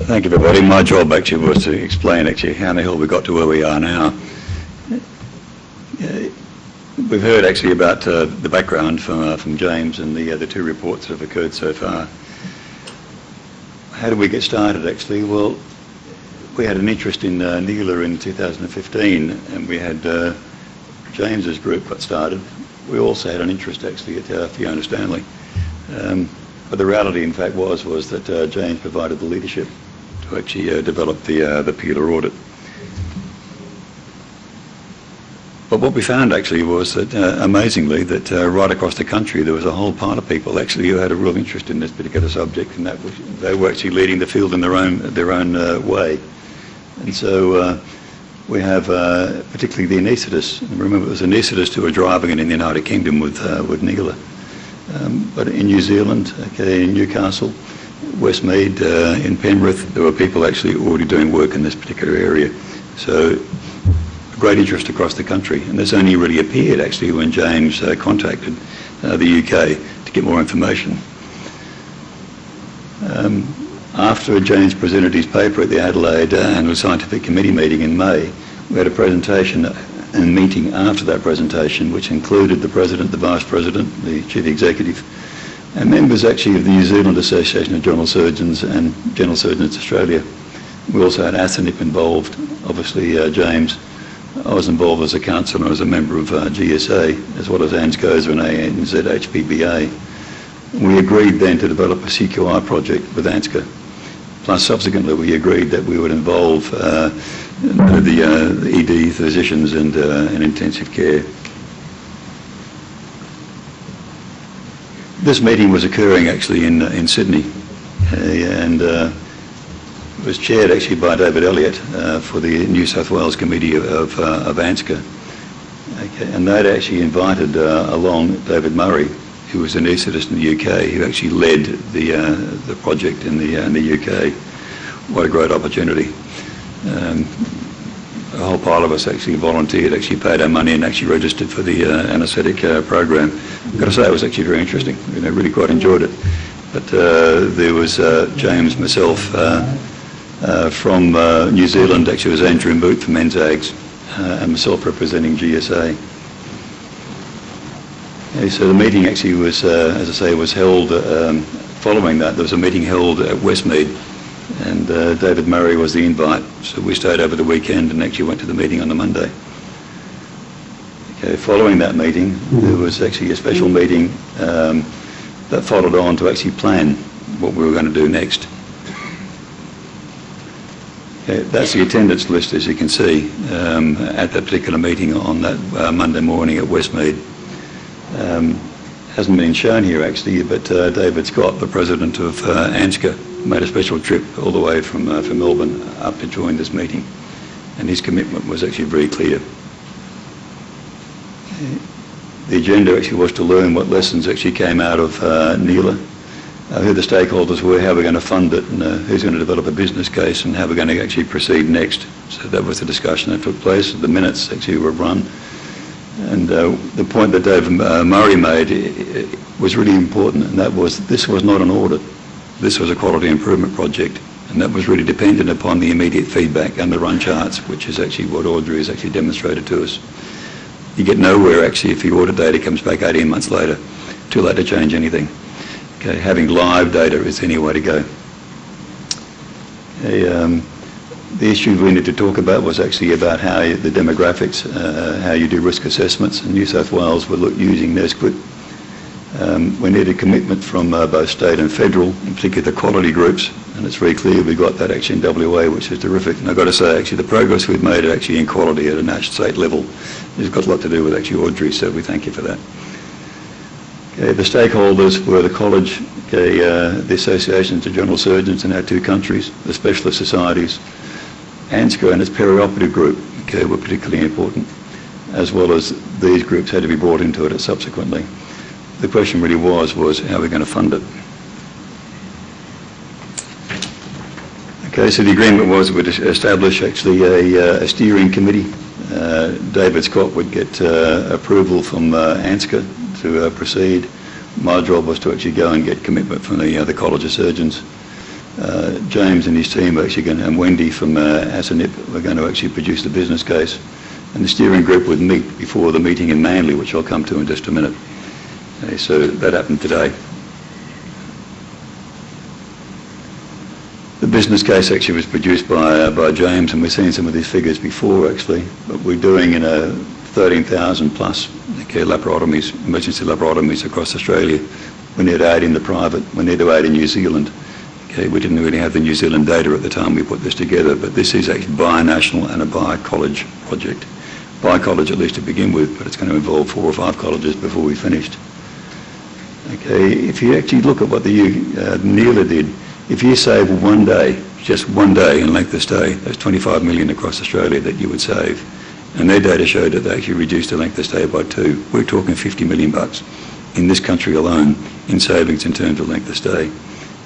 Thank you, everybody. My job actually was to explain actually how the hell we got to where we are now. We've heard actually about the background from James and the two reports that have occurred so far. How did we get started actually? Well, we had an interest in NELA in 2015, and we had James's group got started. We also had an interest actually at Fiona Stanley. But the reality, in fact, was that James provided the leadership to actually develop the Peeler audit. But what we found actually was that, amazingly, that right across the country there was a whole pile of people actually who had a real interest in this particular subject, and that was, they were actually leading the field in their own way. And so we have particularly the anaesthetists. Remember, it was anaesthetists who were driving it in the United Kingdom with NELA. But in New Zealand, okay, in Newcastle, Westmead, in Penrith, there were people actually already doing work in this particular area. So great interest across the country, and this only really appeared actually when James contacted the UK to get more information. After James presented his paper at the Adelaide Annual Scientific Committee meeting in May, we had a presentation and meeting after that presentation, which included the President, the Vice President, the Chief Executive, and members actually of the New Zealand Association of General Surgeons and General Surgeons Australia. We also had ASANIP involved, obviously James. I was involved as a counsellor and as a member of GSA, as well as ANZCOSA and ANZ HPBA. We agreed then to develop a CQI project with ANZCA. Plus, subsequently, we agreed that we would involve the ED physicians and intensive care. This meeting was occurring actually in Sydney, and it was chaired actually by David Elliott for the New South Wales Committee of ANZCA. Okay, and they'd actually invited along David Murray, who was an anaesthetist in the UK, who actually led the project in the UK. What a great opportunity. A whole pile of us actually volunteered, actually paid our money and actually registered for the anaesthetic program. I've got to say, it was actually very interesting. You know, really quite enjoyed it. But there was James, myself, from New Zealand, actually was Andrew Moot from NZAGS, and myself representing GSA. Okay, so the meeting actually was, as I say, was held, following that, there was a meeting held at Westmead, and David Murray was the invite, so we stayed over the weekend and actually went to the meeting on the Monday. Okay, following that meeting, there was actually a special meeting that followed on to actually plan what we were going to do next. Okay, that's the attendance list, as you can see, at that particular meeting on that Monday morning at Westmead. Hasn't been shown here actually, but David Scott, the president of ANZCA, made a special trip all the way from Melbourne up to join this meeting, and his commitment was actually very clear. The agenda actually was to learn what lessons actually came out of NELA, who the stakeholders were, how we're going to fund it, and who's going to develop a business case, and how we're going to actually proceed next. So that was the discussion that took place. The minutes actually were run. And the point that Dave Murray made was really important, and that was this was not an audit. This was a quality improvement project, and that was really dependent upon the immediate feedback and the run charts, which is actually what Audrey has actually demonstrated to us. You get nowhere actually if your audit data comes back 18 months later. Too late to change anything. Okay, having live data is the only way to go. Okay, the issue we needed to talk about was actually about how the demographics, how you do risk assessments. In New South Wales, we're using NESQUIT. We needed commitment from both state and federal, in particular the quality groups, and it's very clear we got that actually in WA, which is terrific. And I've got to say, actually, the progress we've made actually in quality at a national state level has got a lot to do with actually Audrey, so we thank you for that. Okay, the stakeholders were the college, okay, the associations of general surgeons in our two countries, the specialist societies, ANZCA and its perioperative group, okay, were particularly important, as well as these groups had to be brought into it subsequently. The question really was how are we going to fund it? Okay, so the agreement was we'd establish actually a steering committee. David Scott would get approval from ANZCA to proceed. My job was to actually go and get commitment from the College of Surgeons. James and his team are actually going to, and Wendy from ASNIP, are going to actually produce the business case. And the steering group would meet before the meeting in Manly, which I'll come to in just a minute. Okay, so that happened today. The business case actually was produced by James, and we've seen some of these figures before actually, but we're doing 13,000 plus laparotomies, emergency laparotomies across Australia. We need to add in the private, we need to add in New Zealand. Okay, we didn't really have the New Zealand data at the time we put this together, but this is actually bi-national and a bi-college project. Bi-college at least to begin with, but it's going to involve 4 or 5 colleges before we finished. Okay, if you actually look at what the NELA did, if you save one day, just one day in length of stay, that's 25 million across Australia that you would save. And their data showed that they actually reduced the length of stay by 2. We're talking 50 million bucks in this country alone in savings in terms of length of stay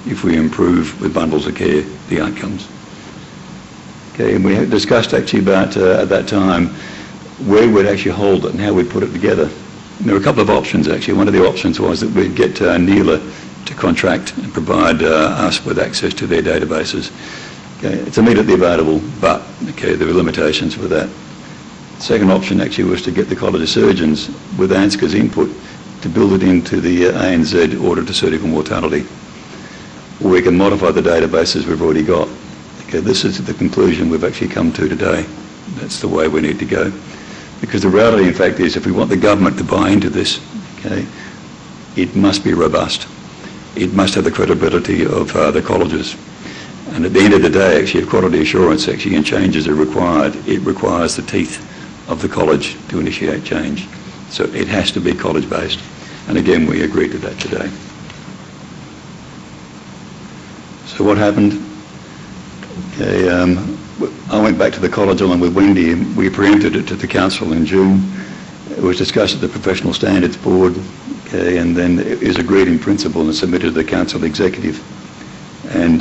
if we improve with bundles of care the outcomes. Okay, and we had discussed actually about at that time where we'd actually hold it and how we'd put it together. And there were a couple of options actually. One of the options was that we'd get NELA to contract and provide us with access to their databases. Okay, it's immediately available, but okay, there were limitations with that. The second option actually was to get the College of Surgeons with ANZCA's input to build it into the ANZ Order to Surgical Mortality. Or we can modify the databases we've already got. Okay, this is the conclusion we've actually come to today. That's the way we need to go. Because the reality, in fact, is if we want the government to buy into this, okay, it must be robust. It must have the credibility of the colleges. And at the end of the day, actually, if quality assurance actually and changes are required, it requires the teeth of the college to initiate change. So it has to be college-based. And again, we agreed to that today. So what happened? Okay, I went back to the college along with Wendy and we preempted it to the council in June. It was discussed at the Professional Standards Board, okay, and then it was agreed in principle and submitted to the council executive. And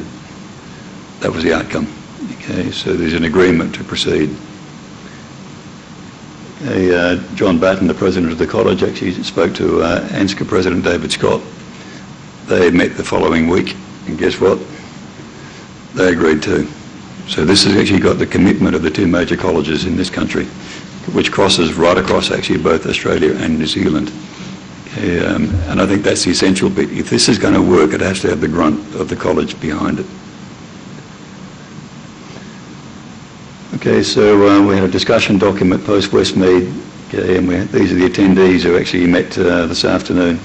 that was the outcome. Okay, so there's an agreement to proceed. Okay, John Batten, the president of the college, actually spoke to ANZCA President David Scott. They met the following week, and guess what? They agreed too. So this has actually got the commitment of the 2 major colleges in this country, which crosses right across actually both Australia and New Zealand. Okay, and I think that's the essential bit. If this is going to work, it has to have the grunt of the college behind it. Okay, so we had a discussion document post-Westmead, okay, and these are the attendees who actually met this afternoon.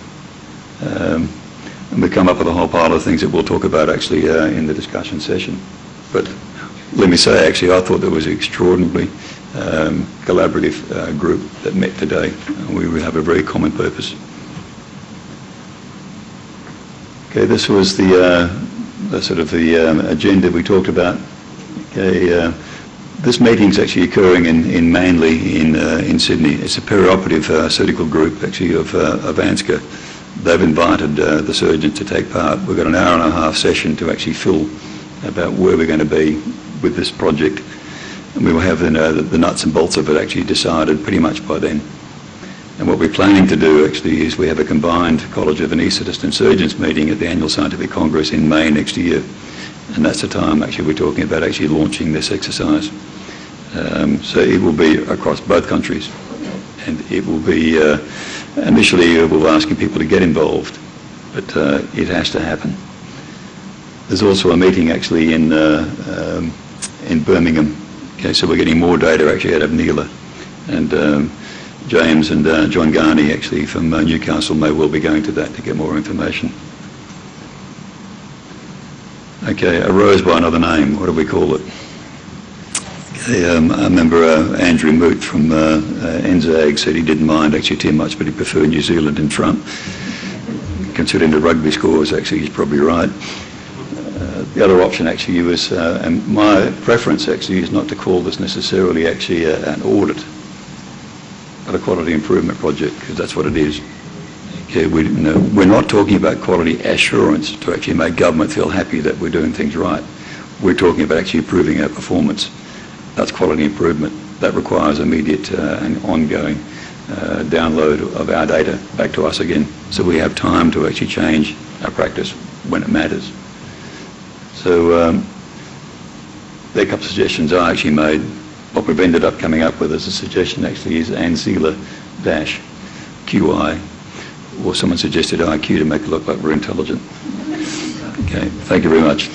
And we've come up with a whole pile of things that we'll talk about actually in the discussion session. But let me say, actually, I thought there was an extraordinarily collaborative group that met today. We have a very common purpose. Okay, this was the sort of the agenda we talked about. Okay, this meeting's actually occurring in Manly in Sydney. It's a perioperative surgical group actually of ANZCA. They've invited the surgeons to take part. We've got an hour and a half session to actually fill about where we're going to be with this project. And we will have the nuts and bolts of it actually decided pretty much by then. And what we're planning to do actually is we have a combined College of Anaesthetists and Surgeons meeting at the Annual Scientific Congress in May next year. And that's the time actually we're talking about actually launching this exercise. So it will be across both countries. And it will be, initially we'll be asking people to get involved, but it has to happen. There's also a meeting actually in Birmingham. Okay, so we're getting more data actually out of NELA. And James and John Garney actually from Newcastle may well be going to that to get more information. Okay, a rose by another name, what do we call it? Okay, I remember Andrew Moot from NZAG said he didn't mind actually too much, but he preferred New Zealand in front. Considering the rugby scores, actually, he's probably right. The other option actually was, and my preference actually is not to call this necessarily actually an audit, but a quality improvement project, because that's what it is. Okay, we're not talking about quality assurance to actually make government feel happy that we're doing things right. We're talking about actually improving our performance. That's quality improvement. That requires immediate and ongoing download of our data back to us again, so we have time to actually change our practice when it matters. So there are a couple of suggestions I actually made. What we've ended up coming up with as a suggestion actually is Ancila-QI, or someone suggested IQ to make it look like we're intelligent. Okay, thank you very much.